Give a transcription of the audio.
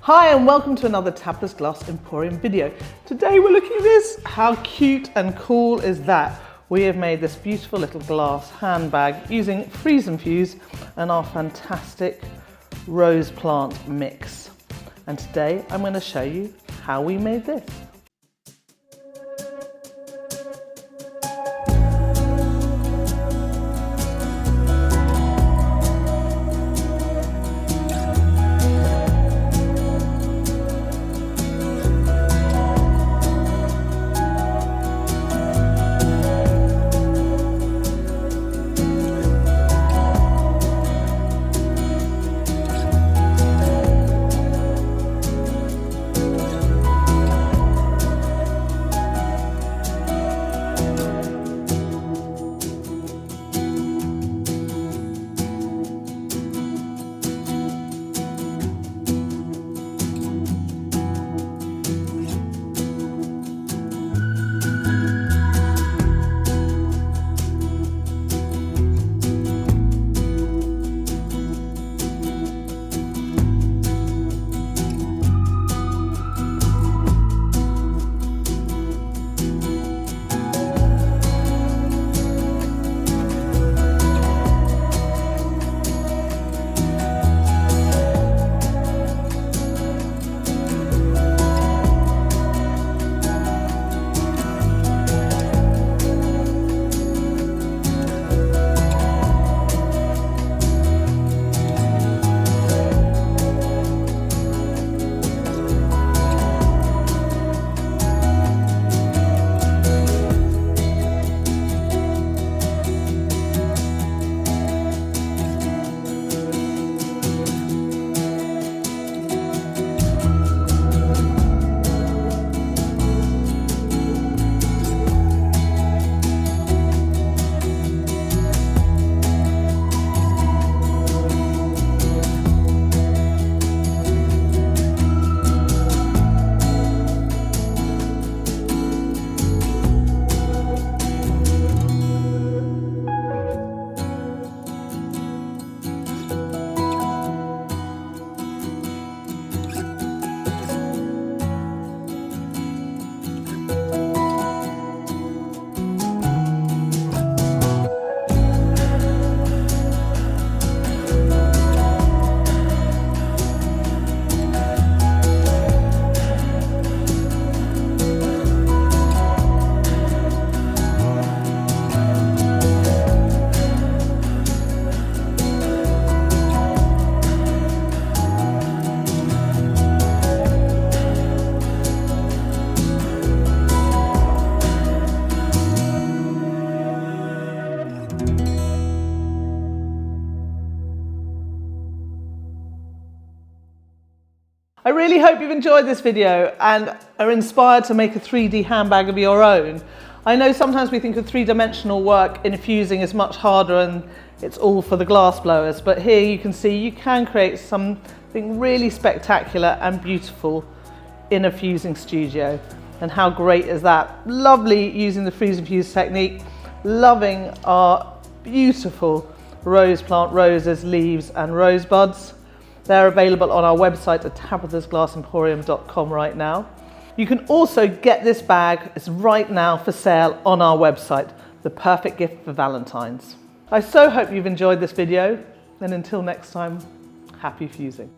Hi and welcome to another Tabitha's Glass Emporium video. Today we're looking at this. How cute and cool is that? We have made this beautiful little glass handbag using freeze and fuse and our fantastic rose plant mix. And today I'm going to show you how we made this. I really hope you've enjoyed this video and are inspired to make a 3D handbag of your own. I know sometimes we think of three-dimensional work in fusing is much harder and it's all for the glass blowers, but here you can see you can create something really spectacular and beautiful in a fusing studio. And how great is that? Lovely using the freeze and fuse technique, loving our beautiful rose plant roses, leaves and rose buds. They're available on our website at tabithasglassemporium.com right now. You can also get this bag, it's right now for sale on our website, the perfect gift for Valentine's. I so hope you've enjoyed this video, and until next time, happy fusing.